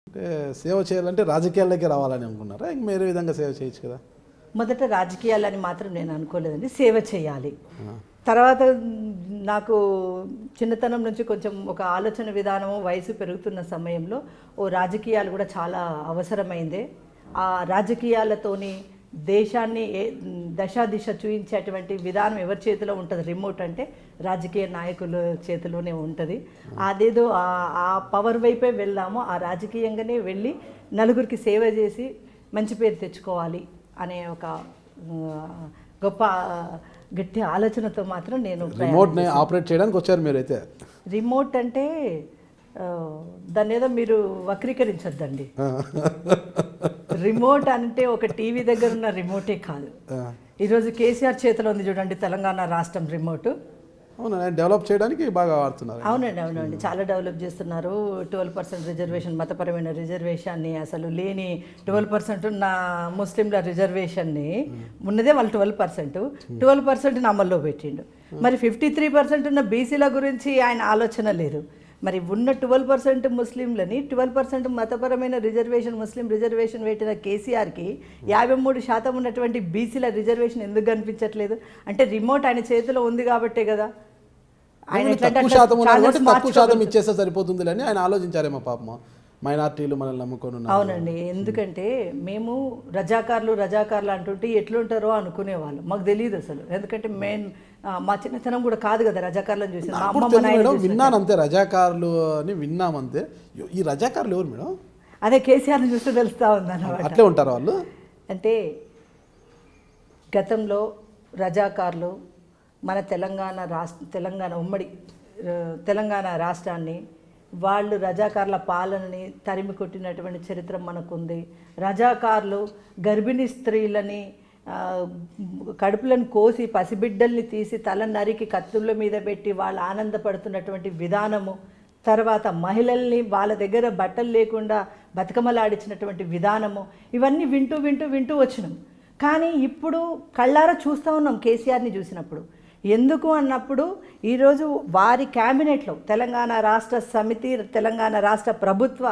అంటే సేవ చేయాలంటే రాజకీయాల్లోకి రావాలని అనుకున్నారా? ఇంక వేరే విధంగా సేవ చేయొచ్చు కదా? మొదట రాజకీయాలని మాత్రం నేను అనుకోలేదండి. సేవ చేయాలి. తర్వాత నాకు చిన్నతనం నుంచి కొంచెం ఒక ఆలోచన విధానము వయసు పెరుగుతున్న సమయంలో రాజకీయాలు కూడా చాలా అవసరమైందే. ఆ రాజకీయాలతోని దేశాన్ని దశ చూపించేటువంటి విధానం ఎవరి చేతిలో ఉంటుంది? రిమోట్ అంటే రాజకీయ నాయకుల చేతిలోనే ఉంటుంది. అదేదో ఆ పవర్ వైపే వెళ్ళాము. ఆ రాజకీయంగానే వెళ్ళి నలుగురికి సేవ చేసి మంచి పేరు తెచ్చుకోవాలి అనే ఒక గొప్ప గట్టి ఆలోచనతో మాత్రం నేను రిమోట్ని ఆపరేట్ చేయడానికి వచ్చారు మీరైతే. రిమోట్ అంటే దాన్ని ఏదో మీరు వక్రీకరించొద్దండి. రిమోట్ అంటే ఒక టీవీ దగ్గర ఉన్న రిమోటే కాదు. ఈరోజు కేసీఆర్ చేతిలో ఉంది చూడండి తెలంగాణ రాష్ట్రం రిమోట్. అవునండి, డెవలప్ చేయడానికి బాగా వాడుతున్నారు. అవునండి, చాలా డెవలప్ చేస్తున్నారు. 12% రిజర్వేషన్, మతపరమైన రిజర్వేషన్ని, అసలు లేని 12% ఉన్న ముస్లింల రిజర్వేషన్ని ఉన్నదే వాళ్ళు 12% అమల్లో పెట్టిండు. మరి 53% ఉన్న బీసీల గురించి ఆయన ఆలోచన లేదు. మరి ఉన్న 12% ముస్లింలని 12% మతపరమైన ముస్లిం రిజర్వేషన్ పెట్టిన కేసీఆర్కి 53% ఉన్నటువంటి బీసీల రిజర్వేషన్ ఎందుకు కనిపించట్లేదు? అంటే రిమోట్ ఆయన చేతిలో ఉంది కాబట్టే కదా. ఆయన తక్కువ శాతం ఇచ్చేస్తే సరిపోతుంది అని ఆయన ఆలోచించారేమో పాపం. మైనార్టీలు మనల్ని నమ్ముకొని. అవునండి, ఎందుకంటే మేము రజాకార్లు అంటుంటే ఎట్లుంటారో అనుకునేవాళ్ళు. మాకు తెలియదు అసలు. ఎందుకంటే మా చిన్నతనం కూడా కాదు కదా రజాకార్లను చూసి. విన్నాను అంతే, రజాకార్లు అని విన్నామంతే. ఈ రజాకార్లు ఎవరు మేడం? అదే కేసీఆర్ని చూస్తే తెలుస్తూ ఉందన్నమాట. అట్లే ఉంటారు వాళ్ళు. అంటే గతంలో రజాకార్లు మన తెలంగాణ ఉమ్మడి తెలంగాణ రాష్ట్రాన్ని వాళ్ళు రజాకార్ల పాలనని తరిమి కొట్టినటువంటి చరిత్ర మనకుంది. రజాకార్లు గర్భిణీ స్త్రీలని కడుపులను కోసి పసిబిడ్డల్ని తీసి తల నరికి కత్తుల మీద పెట్టి వాళ్ళు ఆనందపడుతున్నటువంటి విధానము, తర్వాత మహిళల్ని వాళ్ళ దగ్గర బట్టలు లేకుండా బతుకమ్మలాడించినటువంటి విధానము, ఇవన్నీ వింటూ వచ్చినాం. కానీ ఇప్పుడు కళ్ళారా చూస్తూ ఉన్నాం కేసీఆర్ని చూసినప్పుడు. ఎందుకు అన్నప్పుడు ఈరోజు వారి క్యాబినెట్లో తెలంగాణ రాష్ట్ర సమితి, తెలంగాణ రాష్ట్ర ప్రభుత్వ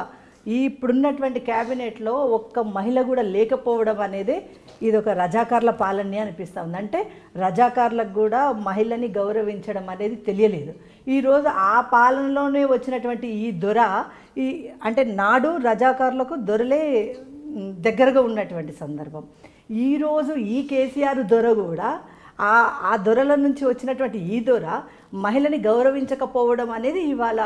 ఇప్పుడున్నటువంటి క్యాబినెట్లో ఒక్క మహిళ కూడా లేకపోవడం అనేది ఇది ఒక రజాకార్ల పాలనే అనిపిస్తూ ఉంది. అంటే రజాకార్లకు కూడా మహిళని గౌరవించడం అనేది తెలియలేదు. ఈరోజు ఆ పాలనలోనే వచ్చినటువంటి ఈ దొర అంటే నాడు రజాకార్లకు దొరలే దగ్గరగా ఉన్నటువంటి సందర్భం. ఈరోజు ఈ కేసీఆర్ దొర కూడా ఆ దొరల నుంచి వచ్చినటువంటి ఈ దొర మహిళని గౌరవించకపోవడం అనేది ఇవాళ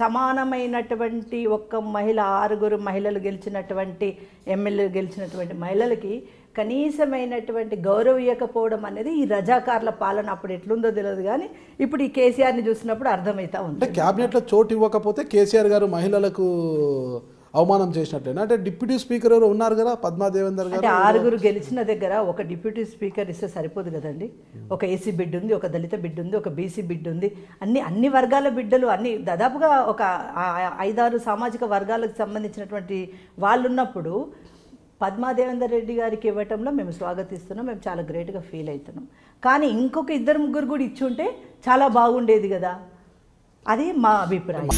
సమానమైనటువంటి ఒక్క మహిళ 6 మహిళలు గెలిచినటువంటి ఎమ్మెల్యేలు గెలిచినటువంటి మహిళలకి కనీసమైనటువంటి గౌరవం ఇవ్వకపోవడం అనేది ఈ రజాకార్ల పాలన అప్పుడు ఎట్లుందో తెలియదు. కానీ ఇప్పుడు ఈ కేసీఆర్ని చూసినప్పుడు అర్థమవుతా ఉంది. క్యాబినెట్లో చోటు ఇవ్వకపోతే కేసీఆర్ గారు మహిళలకు అవమానం చేసినట్లేనా? అంటే డిప్యూటీ స్పీకర్ ఎవరు ఉన్నారు కదా, పద్మాదేవేందర్ గారు. అంటే 6 గెలిచిన దగ్గర ఒక డిప్యూటీ స్పీకర్ ఇస్తే సరిపోదు కదండి. ఒక ఏసీ బిడ్డ ఉంది, ఒక దళిత బిడ్డ ఉంది, ఒక బీసీ బిడ్డ ఉంది, అన్ని వర్గాల బిడ్డలు, అన్ని దాదాపుగా ఒక 5-6 సామాజిక వర్గాలకు సంబంధించినటువంటి వాళ్ళు ఉన్నప్పుడు పద్మాదేవేందర్ రెడ్డి గారికి ఇవ్వటంలో మేము స్వాగతిస్తున్నాం. మేము చాలా గ్రేట్గా ఫీల్ అవుతున్నాం. కానీ ఇంకొక 2-3 కూడా ఇచ్చి ఉంటే చాలా బాగుండేది కదా. అది మా అభిప్రాయం.